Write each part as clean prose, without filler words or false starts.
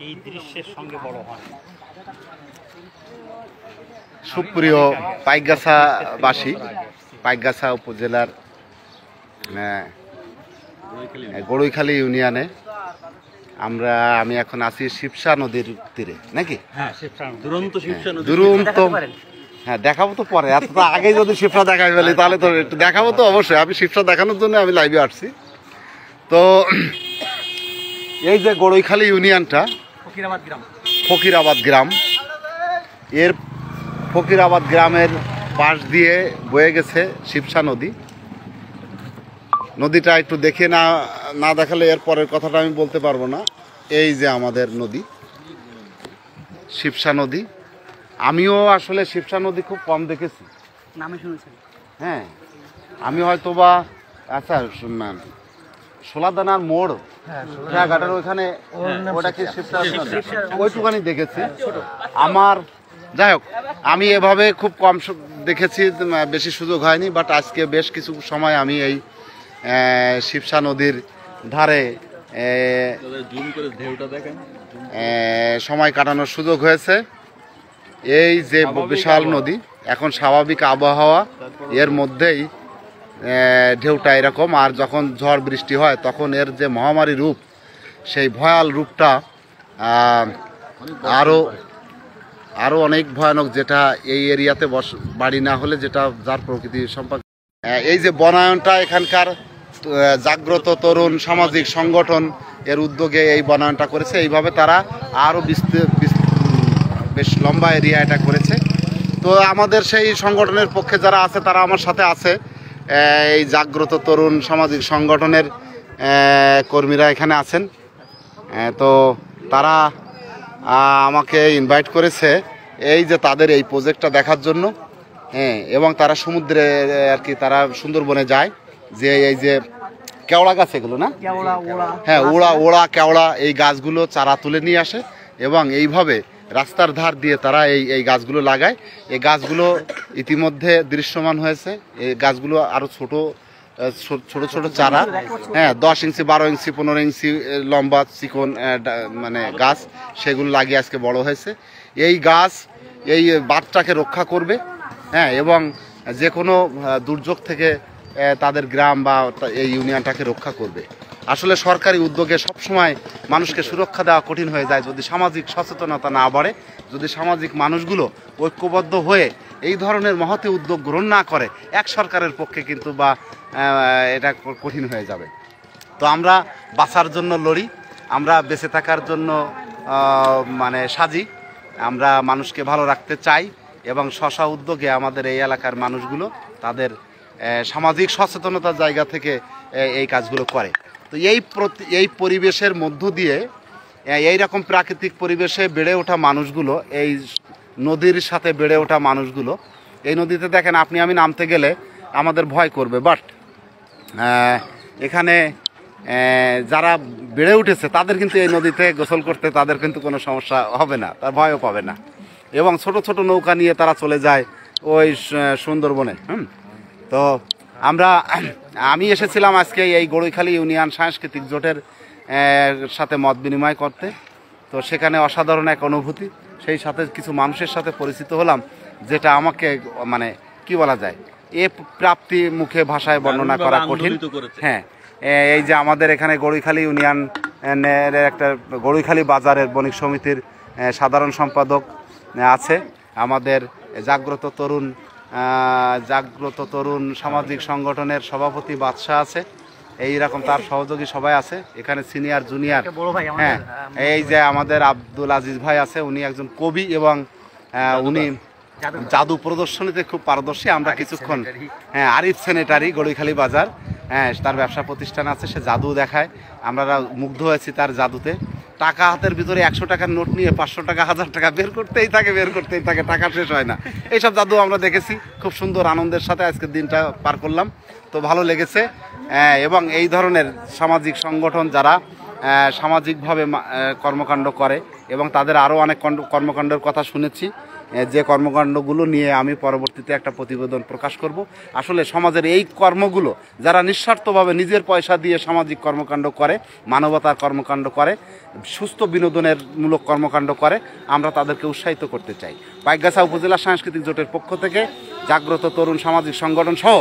এই দৃশ্যের সঙ্গে বড় হন। সুপ্রিয় পাইকগাছাবাসী, পাইকগাছা উপজেলার গড়ইখালী ইউনিয়নে আমি এখন আছি শিবসা নদীর তীরে নাকি? দুরন্ত। হ্যাঁ, দেখাবো তো পরে, এত আগে যদি শিবসা দেখাই ফেলি তাহলে তো একটু দেখাবো তো অবশ্যই। আমি শিবসা দেখানোর জন্য আমি লাইভে আসছি। তো এই যে গড়ইখালী ইউনিয়নটা ফকিরাবাদ গ্রাম, এর ফকিরাবাদ গ্রামের পাশ দিয়ে বয়ে গেছে শিবসা নদী। নদীটা একটু দেখে না দেখালে এর পরের কথাটা আমি বলতে পারবো না। এই যে আমাদের নদী শিবসা নদী। আমিও আসলে শিবসা নদী খুব কম দেখেছি, নামে শুনেছেন? হ্যাঁ, আমি হয়তো বা আচ্ছা সোলাদানার মোড় ঘাটের ওইখানে ওটা কি শিবসা, ওইটুখানি দেখেছি আমার। যাই হোক, আমি এভাবে খুব কম দেখেছি, বেশি সুযোগ হয়নি। বাট আজকে বেশ কিছু সময় আমি এই শিবসা নদীর ধারে সময় কাটানোর সুযোগ হয়েছে। এই যে বিশাল নদী, এখন স্বাভাবিক আবহাওয়া, এর মধ্যেই ঢেউটা এরকম। আর যখন ঝড় বৃষ্টি হয় তখন এর যে মহামারী রূপ, সেই ভয়াল রূপটা আরও অনেক ভয়ানক, যেটা এই এরিয়াতে বাড়ি না হলে যেটা যার প্রকৃতি সম্পর্কে। এই যে বনায়নটা এখানকার জাগ্রত তরুণ সামাজিক সংগঠন এর উদ্যোগে এই বনায়নটা করেছে। এইভাবে তারা আরও বেশ লম্বা এরিয়া এটা করেছে। তো আমাদের সেই সংগঠনের পক্ষে যারা আছে তারা আমার সাথে আছে। এই জাগ্রত তরুণ সামাজিক সংগঠনের কর্মীরা এখানে আছেন। তো তারা আমাকে ইনভাইট করেছে এই যে তাদের এই প্রজেক্টটা দেখার জন্য। হ্যাঁ, এবং তারা সমুদ্রে আর কি, তারা সুন্দরবনে যায়, যে এই যে কেওড়া গাছ এগুলো না, হ্যাঁ, ওড়া কেওড়া, এই গাছগুলো চারা তুলে নিয়ে আসে এবং এইভাবে রাস্তার ধার দিয়ে তারা এই গাছগুলো লাগায়। এই গাছগুলো ইতিমধ্যে দৃশ্যমান হয়েছে। এই গাছগুলো আরও ছোট ছোট চারা, হ্যাঁ, 10 ইঞ্চি 12 ইঞ্চি 15 ইঞ্চি লম্বা চিকন মানে গাছ, সেগুলো লাগিয়ে আজকে বড় হয়েছে। এই গাছ এই বাঁধটাকে রক্ষা করবে, হ্যাঁ, এবং যে কোনো দুর্যোগ থেকে তাদের গ্রাম বা এই ইউনিয়নটাকে রক্ষা করবে। আসলে সরকারি উদ্যোগে সবসময় মানুষকে সুরক্ষা দেওয়া কঠিন হয়ে যায় যদি সামাজিক সচেতনতা না বাড়ে, যদি সামাজিক মানুষগুলো ঐক্যবদ্ধ হয়ে এই ধরনের মহৎ উদ্যোগ গ্রহণ না করে। এক সরকারের পক্ষে কিন্তু বা এটা কঠিন হয়ে যাবে। তো আমরা বাঁচার জন্য লড়ি, আমরা বেঁচে থাকার জন্য মানে সাজি, আমরা মানুষকে ভালো রাখতে চাই এবং স্ব উদ্যোগে আমাদের এই এলাকার মানুষগুলো তাদের সামাজিক সচেতনতার জায়গা থেকে এই কাজগুলো করে। তো এই পরিবেশের মধ্য দিয়ে, এই রকম প্রাকৃতিক পরিবেশে বেড়ে ওঠা মানুষগুলো, এই নদীর সাথে বেড়ে ওঠা মানুষগুলো, এই নদীতে দেখেন আমি নামতে গেলে আমাদের ভয় করবে, বাট এখানে যারা বেড়ে উঠেছে তাদের কিন্তু এই নদীতে গোসল করতে তাদের কিন্তু কোনো সমস্যা হবে না, তার ভয়ও পাবে না। এবং ছোট ছোট নৌকা নিয়ে তারা চলে যায় ওই সুন্দরবনে। তো আমি এসেছিলাম আজকে এই গড়ইখালী ইউনিয়ন সাংস্কৃতিক জোটের সাথে মত বিনিময় করতে। তো সেখানে অসাধারণ এক অনুভূতি, সেই সাথে কিছু মানুষের সাথে পরিচিত হলাম, যেটা আমাকে মানে কি বলা যায়, প্রাপ্তি মুখে ভাষায় বর্ণনা করা কঠিন। হ্যাঁ, এই যে আমাদের এখানে গড়ইখালী ইউনিয়নের একটা গড়ইখালী বাজারের বণিক সমিতির সাধারণ সম্পাদক আছে, আমাদের জাগ্রত তরুণ সামাজিক সংগঠনের সভাপতি বাদশাহ আছে, এই রকম তার সহযোগী সবাই আছে এখানে, সিনিয়র জুনিয়র। হ্যাঁ, এই যে আমাদের আব্দুল আজিজ ভাই আছে, উনি একজন কবি এবং উনি জাদু প্রদর্শনীতে খুব পারদর্শী। আমরা কিছুক্ষণ, হ্যাঁ, আরিফ স্যানিটারি গড়ইখালী বাজার, হ্যাঁ, তার ব্যবসা প্রতিষ্ঠান আছে, সে জাদু দেখায়, আমরা মুগ্ধ হয়েছি তার জাদুতে। টাকা হাতের ভিতরে 100 টাকার নোট নিয়ে 500 টাকা 1000 টাকা বের করতেই থাকে, টাকা শেষ হয় না। এইসব জাদু আমরা দেখেছি, খুব সুন্দর আনন্দের সাথে আজকের দিনটা পার করলাম। তো ভালো লেগেছে। এবং এই ধরনের সামাজিক সংগঠন যারা সামাজিকভাবে কর্মকাণ্ড করে, এবং তাদের আরও অনেক কর্মকাণ্ডের কথা শুনেছি, যে কর্মকাণ্ডগুলো নিয়ে আমি পরবর্তীতে একটা প্রতিবেদন প্রকাশ করব। আসলে সমাজের এই কর্মগুলো যারা নিঃস্বার্থভাবে নিজের পয়সা দিয়ে সামাজিক কর্মকাণ্ড করে, মানবতার কর্মকাণ্ড করে, সুস্থ বিনোদনের মূলক কর্মকাণ্ড করে, আমরা তাদেরকে উৎসাহিত করতে চাই। পাইকগাছা উপজেলা সাংস্কৃতিক জোটের পক্ষ থেকে জাগ্রত তরুণ সামাজিক সংগঠন সহ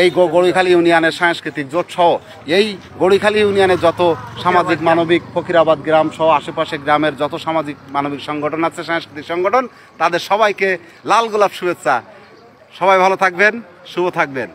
এই গড়িখালী ইউনিয়নের সাংস্কৃতিক জোট সহ এই গড়িখালী ইউনিয়নের যত সামাজিক মানবিক ফকিরাবাদ গ্রাম সহ আশেপাশে গ্রামের যত সামাজিক মানবিক সংগঠন আছে, সাংস্কৃতিক সংগঠন, তাদের সবাইকে লাল গোলাপ শুভেচ্ছা। সবাই ভালো থাকবেন, শুভ থাকবেন।